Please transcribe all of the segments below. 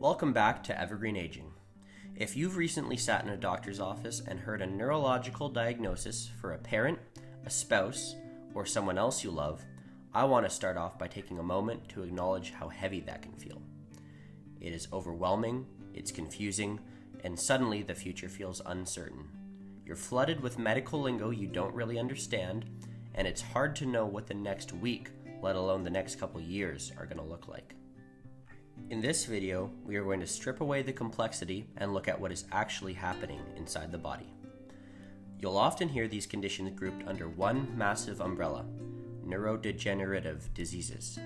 Welcome back to Evergreen Aging. If you've recently sat in a doctor's office and heard a neurological diagnosis for a parent, a spouse, or someone else you love, I want to start off by taking a moment to acknowledge how heavy that can feel. It is overwhelming, it's confusing, and suddenly the future feels uncertain. You're flooded with medical lingo you don't really understand, and it's hard to know what the next week, let alone the next couple years, are going to look like. In this video, we are going to strip away the complexity and look at what is actually happening inside the body. You'll often hear these conditions grouped under one massive umbrella: neurodegenerative diseases.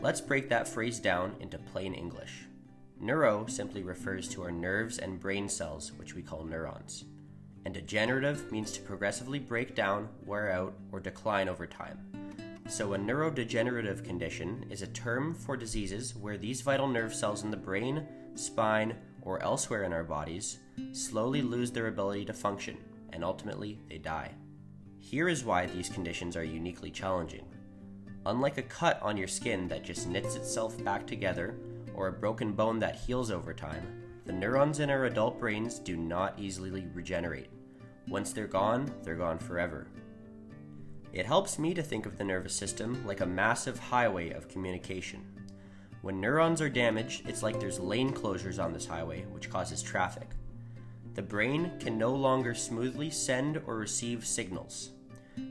Let's break that phrase down into plain English. Neuro simply refers to our nerves and brain cells, which we call neurons. And degenerative means to progressively break down, wear out, or decline over time. So a neurodegenerative condition is a term for diseases where these vital nerve cells in the brain, spine, or elsewhere in our bodies slowly lose their ability to function, and ultimately they die. Here is why these conditions are uniquely challenging. Unlike a cut on your skin that just knits itself back together, or a broken bone that heals over time, the neurons in our adult brains do not easily regenerate. Once they're gone forever. It helps me to think of the nervous system like a massive highway of communication. When neurons are damaged, it's like there's lane closures on this highway, which causes traffic. The brain can no longer smoothly send or receive signals.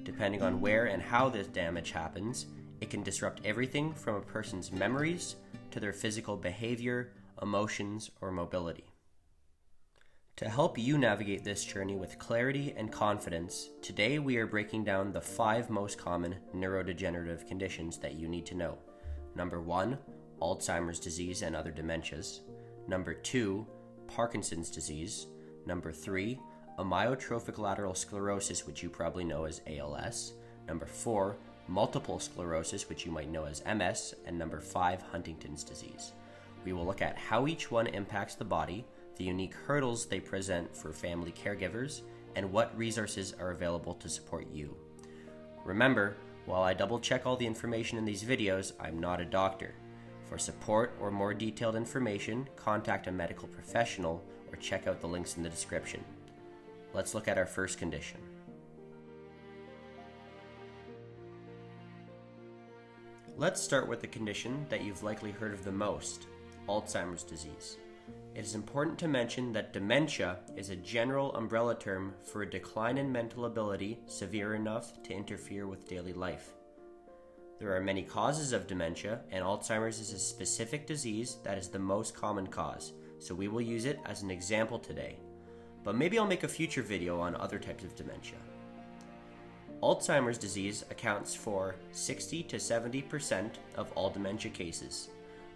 Depending on where and how this damage happens, it can disrupt everything from a person's memories to their physical behavior, emotions, or mobility. To help you navigate this journey with clarity and confidence, today we are breaking down the 5 most common neurodegenerative conditions that you need to know. Number 1, Alzheimer's disease and other dementias. Number 2, Parkinson's disease. Number 3, Amyotrophic lateral sclerosis, which you probably know as ALS. Number 4, multiple sclerosis, which you might know as MS. And number 5, Huntington's disease. We will look at how each one impacts the body, the unique hurdles they present for family caregivers, and what resources are available to support you. Remember, while I double check all the information in these videos, I'm not a doctor. For support or more detailed information, contact a medical professional or check out the links in the description. Let's look at our first condition. Let's start with the condition that you've likely heard of the most: Alzheimer's disease. It is important to mention that dementia is a general umbrella term for a decline in mental ability severe enough to interfere with daily life. There are many causes of dementia, and Alzheimer's is a specific disease that is the most common cause, so we will use it as an example today. But maybe I'll make a future video on other types of dementia. Alzheimer's disease accounts for 60 to 70% of all dementia cases.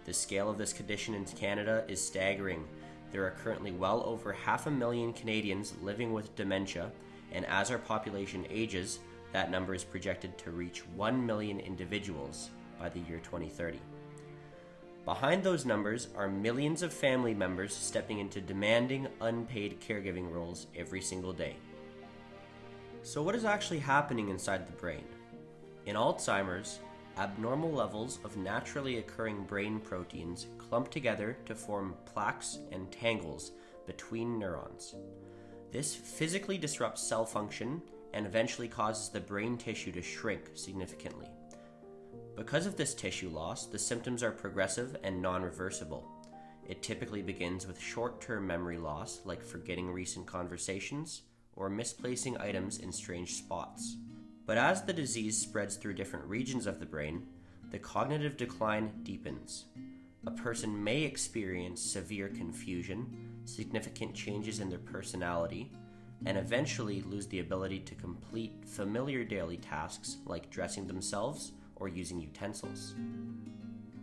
The scale of this condition in Canada is staggering. There are currently well over 500,000 Canadians living with dementia, and as our population ages, that number is projected to reach 1 million individuals by the year 2030. Behind those numbers are millions of family members stepping into demanding, unpaid caregiving roles every single day. So what is actually happening inside the brain? In Alzheimer's, abnormal levels of naturally occurring brain proteins clump together to form plaques and tangles between neurons. This physically disrupts cell function and eventually causes the brain tissue to shrink significantly. Because of this tissue loss, the symptoms are progressive and non-reversible. It typically begins with short-term memory loss, like forgetting recent conversations or misplacing items in strange spots. But as the disease spreads through different regions of the brain, the cognitive decline deepens. A person may experience severe confusion, significant changes in their personality, and eventually lose the ability to complete familiar daily tasks like dressing themselves or using utensils.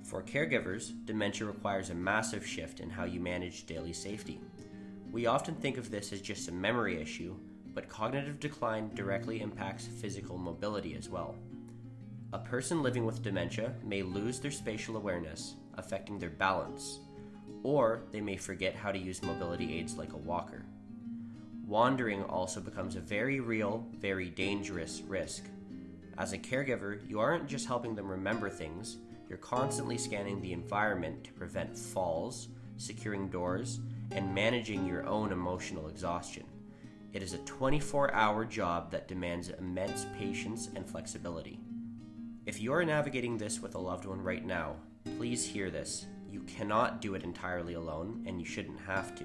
For caregivers, dementia requires a massive shift in how you manage daily safety. We often think of this as just a memory issue, but cognitive decline directly impacts physical mobility as well. A person living with dementia may lose their spatial awareness, affecting their balance, or they may forget how to use mobility aids like a walker. Wandering also becomes a very real, very dangerous risk. As a caregiver, you aren't just helping them remember things, you're constantly scanning the environment to prevent falls, securing doors, and managing your own emotional exhaustion. It is a 24-hour job that demands immense patience and flexibility. If you are navigating this with a loved one right now, please hear this. You cannot do it entirely alone, and you shouldn't have to.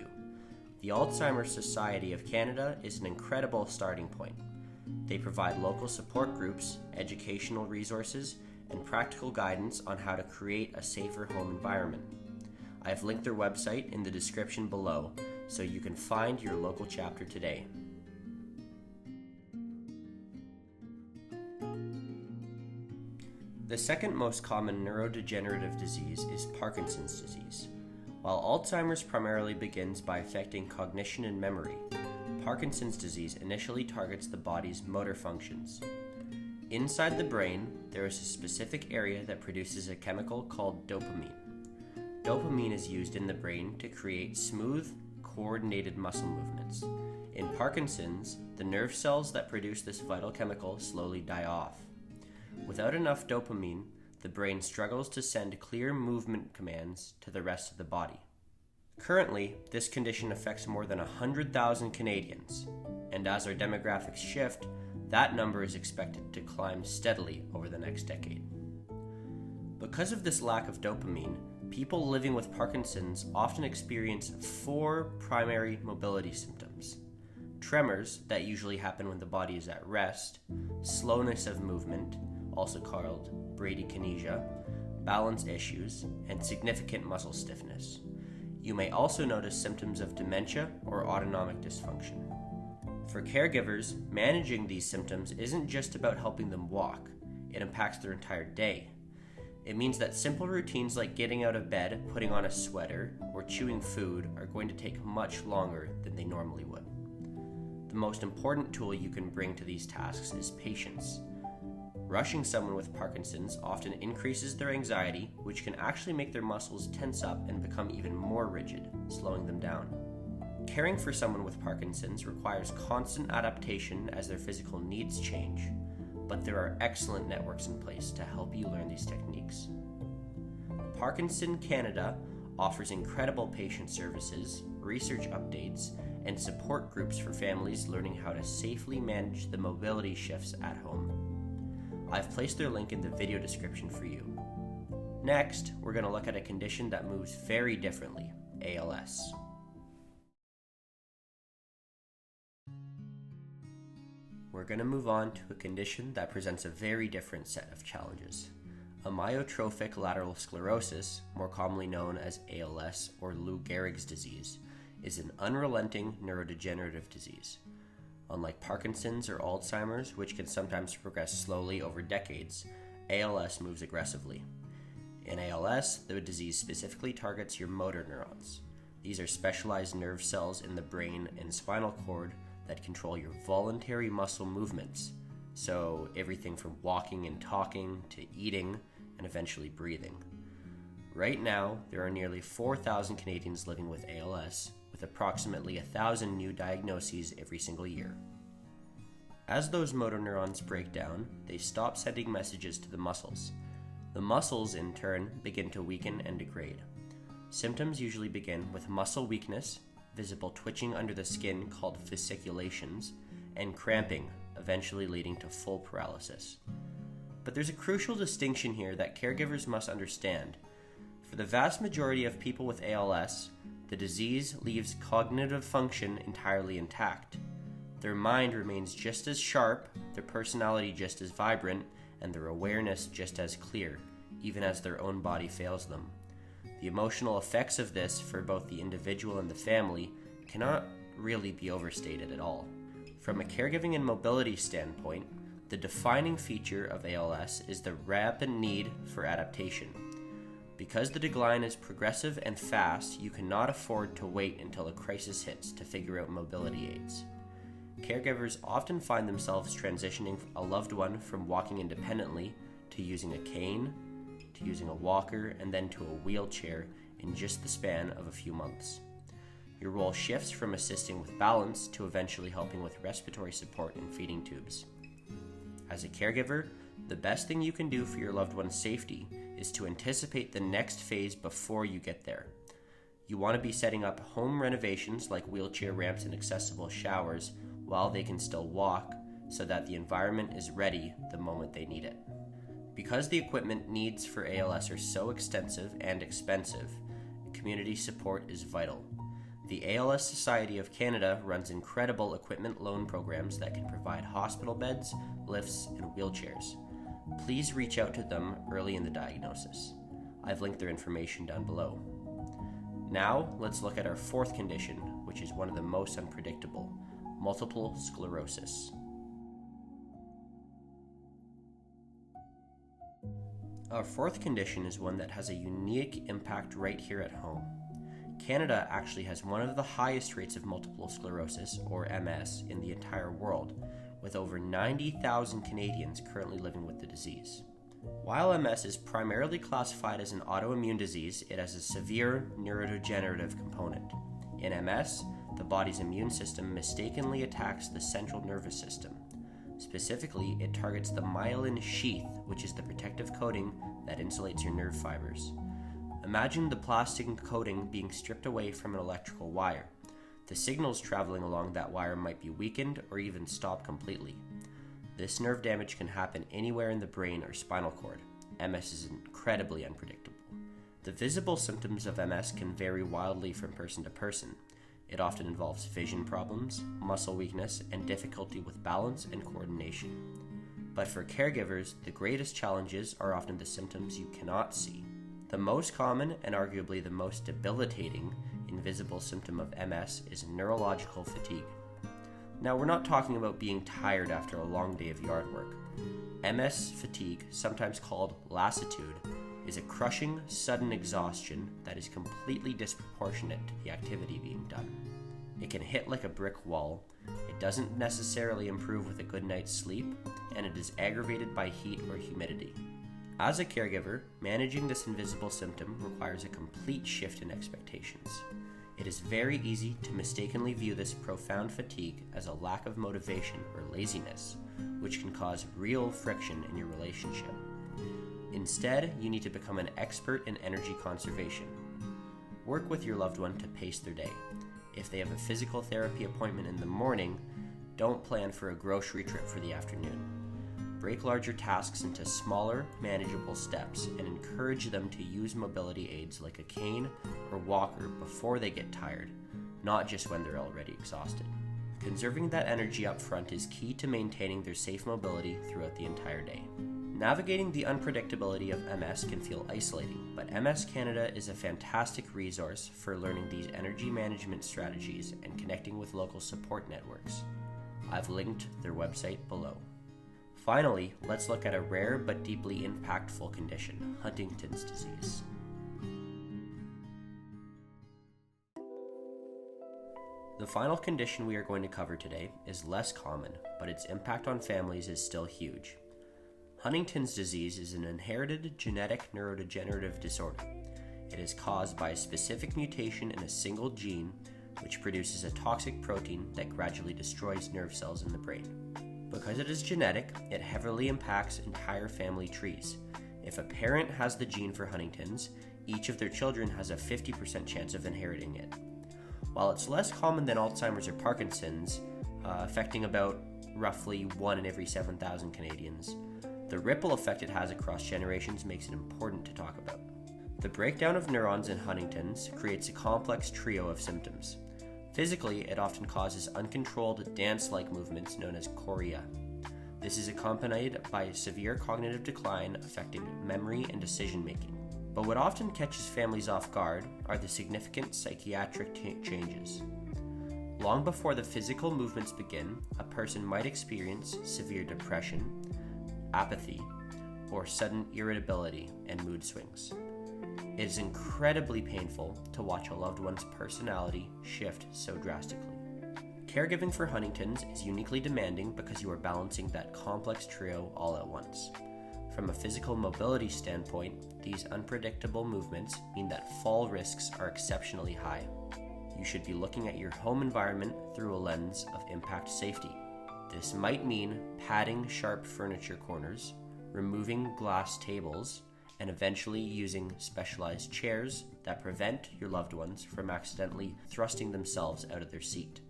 The Alzheimer Society of Canada is an incredible starting point. They provide local support groups, educational resources, and practical guidance on how to create a safer home environment. I have linked their website in the description below, so you can find your local chapter today. The second most common neurodegenerative disease is Parkinson's disease. While Alzheimer's primarily begins by affecting cognition and memory, Parkinson's disease initially targets the body's motor functions. Inside the brain, there is a specific area that produces a chemical called dopamine. Dopamine is used in the brain to create smooth, coordinated muscle movements. In Parkinson's, the nerve cells that produce this vital chemical slowly die off. Without enough dopamine, the brain struggles to send clear movement commands to the rest of the body. Currently, this condition affects more than 100,000 Canadians, and as our demographics shift, that number is expected to climb steadily over the next decade. Because of this lack of dopamine, people living with Parkinson's often experience 4 primary mobility symptoms: tremors that usually happen when the body is at rest, slowness of movement, also called bradykinesia, balance issues, and significant muscle stiffness. You may also notice symptoms of dementia or autonomic dysfunction. For caregivers, managing these symptoms isn't just about helping them walk, it impacts their entire day. It means that simple routines like getting out of bed, putting on a sweater, or chewing food are going to take much longer than they normally would. The most important tool you can bring to these tasks is patience. Rushing someone with Parkinson's often increases their anxiety, which can actually make their muscles tense up and become even more rigid, slowing them down. Caring for someone with Parkinson's requires constant adaptation as their physical needs change, but there are excellent networks in place to help you learn these techniques. Parkinson Canada offers incredible patient services, research updates, and support groups for families learning how to safely manage the mobility shifts at home. I've placed their link in the video description for you. Next, we're going to look at a condition that moves very differently, ALS. We're going to move on to a condition that presents a very different set of challenges. Amyotrophic lateral sclerosis, more commonly known as ALS or Lou Gehrig's disease, is an unrelenting neurodegenerative disease. Unlike Parkinson's or Alzheimer's, which can sometimes progress slowly over decades, ALS moves aggressively. In ALS, the disease specifically targets your motor neurons. These are specialized nerve cells in the brain and spinal cord that control your voluntary muscle movements, so everything from walking and talking to eating and eventually breathing. Right now, there are nearly 4,000 Canadians living with ALS, with approximately 1,000 new diagnoses every single year. As those motor neurons break down, they stop sending messages to the muscles. The muscles, in turn, begin to weaken and degrade. Symptoms usually begin with muscle weakness, visible twitching under the skin called fasciculations, and cramping, eventually leading to full paralysis. But there's a crucial distinction here that caregivers must understand. For the vast majority of people with ALS, the disease leaves cognitive function entirely intact. Their mind remains just as sharp, their personality just as vibrant, and their awareness just as clear, even as their own body fails them. The emotional effects of this for both the individual and the family cannot really be overstated at all. From a caregiving and mobility standpoint, the defining feature of ALS is the rapid need for adaptation. Because the decline is progressive and fast, you cannot afford to wait until a crisis hits to figure out mobility aids. Caregivers often find themselves transitioning a loved one from walking independently to using a cane, to using a walker, and then to a wheelchair in just the span of a few months. Your role shifts from assisting with balance to eventually helping with respiratory support and feeding tubes. As a caregiver, the best thing you can do for your loved one's safety is to anticipate the next phase before you get there. You want to be setting up home renovations like wheelchair ramps and accessible showers while they can still walk, so that the environment is ready the moment they need it. Because the equipment needs for ALS are so extensive and expensive, community support is vital. The ALS Society of Canada runs incredible equipment loan programs that can provide hospital beds, lifts, and wheelchairs. Please reach out to them early in the diagnosis. I've linked their information down below. Now, let's look at our fourth condition, which is one of the most unpredictable: multiple sclerosis. Our fourth condition is one that has a unique impact right here at home. Canada actually has one of the highest rates of multiple sclerosis, or MS, in the entire world, with over 90,000 Canadians currently living with the disease. While MS is primarily classified as an autoimmune disease, it has a severe neurodegenerative component. In MS, the body's immune system mistakenly attacks the central nervous system. Specifically, it targets the myelin sheath, which is the protective coating that insulates your nerve fibers. Imagine the plastic coating being stripped away from an electrical wire. The signals traveling along that wire might be weakened or even stop completely. This nerve damage can happen anywhere in the brain or spinal cord. MS is incredibly unpredictable. The visible symptoms of MS can vary wildly from person to person. It often involves vision problems, muscle weakness, and difficulty with balance and coordination. But for caregivers, the greatest challenges are often the symptoms you cannot see. The most common and arguably the most debilitating invisible symptom of MS is neurological fatigue. Now, we're not talking about being tired after a long day of yard work. MS fatigue, sometimes called lassitude, is a crushing, sudden exhaustion that is completely disproportionate to the activity being done. It can hit like a brick wall, it doesn't necessarily improve with a good night's sleep, and it is aggravated by heat or humidity. As a caregiver, managing this invisible symptom requires a complete shift in expectations. It is very easy to mistakenly view this profound fatigue as a lack of motivation or laziness, which can cause real friction in your relationship. Instead, you need to become an expert in energy conservation. Work with your loved one to pace their day. If they have a physical therapy appointment in the morning, don't plan for a grocery trip for the afternoon. Break larger tasks into smaller, manageable steps and encourage them to use mobility aids like a cane or walker before they get tired, not just when they're already exhausted. Conserving that energy up front is key to maintaining their safe mobility throughout the entire day. Navigating the unpredictability of MS can feel isolating, but MS Canada is a fantastic resource for learning these energy management strategies and connecting with local support networks. I've linked their website below. Finally, let's look at a rare but deeply impactful condition, Huntington's disease. The final condition we are going to cover today is less common, but its impact on families is still huge. Huntington's disease is an inherited genetic neurodegenerative disorder. It is caused by a specific mutation in a single gene, which produces a toxic protein that gradually destroys nerve cells in the brain. Because it is genetic, it heavily impacts entire family trees. If a parent has the gene for Huntington's, each of their children has a 50% chance of inheriting it. While it's less common than Alzheimer's or Parkinson's, affecting about roughly 1 in every 7,000 Canadians, the ripple effect it has across generations makes it important to talk about. The breakdown of neurons in Huntington's creates a complex trio of symptoms. Physically, it often causes uncontrolled dance-like movements known as chorea. This is accompanied by severe cognitive decline affecting memory and decision-making. But what often catches families off guard are the significant psychiatric changes. Long before the physical movements begin, a person might experience severe depression, apathy, or sudden irritability and mood swings. It is incredibly painful to watch a loved one's personality shift so drastically. Caregiving for Huntington's is uniquely demanding because you are balancing that complex trio all at once. From a physical mobility standpoint, these unpredictable movements mean that fall risks are exceptionally high. You should be looking at your home environment through a lens of impact safety. This might mean padding sharp furniture corners, removing glass tables, and eventually using specialized chairs that prevent your loved ones from accidentally thrusting themselves out of their seat.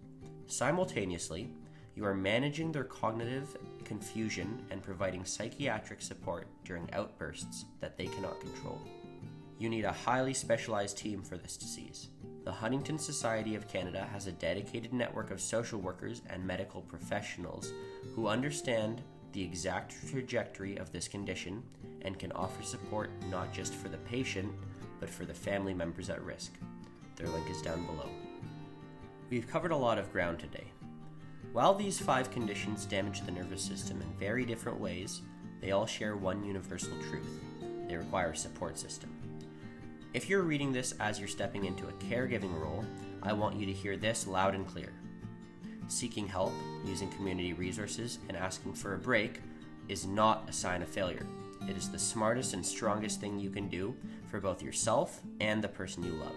Simultaneously, you are managing their cognitive confusion and providing psychiatric support during outbursts that they cannot control. You need a highly specialized team for this disease. The Huntington Society of Canada has a dedicated network of social workers and medical professionals who understand the exact trajectory of this condition and can offer support not just for the patient, but for the family members at risk. Their link is down below. We've covered a lot of ground today. While these 5 conditions damage the nervous system in very different ways, they all share one universal truth: they require a support system. If you're reading this as you're stepping into a caregiving role, I want you to hear this loud and clear. Seeking help, using community resources, and asking for a break is not a sign of failure. It is the smartest and strongest thing you can do for both yourself and the person you love.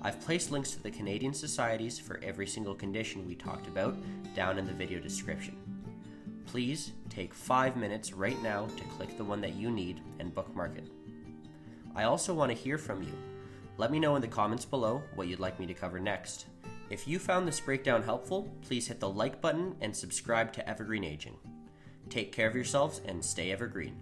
I've placed links to the Canadian societies for every single condition we talked about down in the video description. Please take 5 minutes right now to click the one that you need and bookmark it. I also want to hear from you. Let me know in the comments below what you'd like me to cover next. If you found this breakdown helpful, please hit the like button and subscribe to Evergreen Aging. Take care of yourselves and stay evergreen.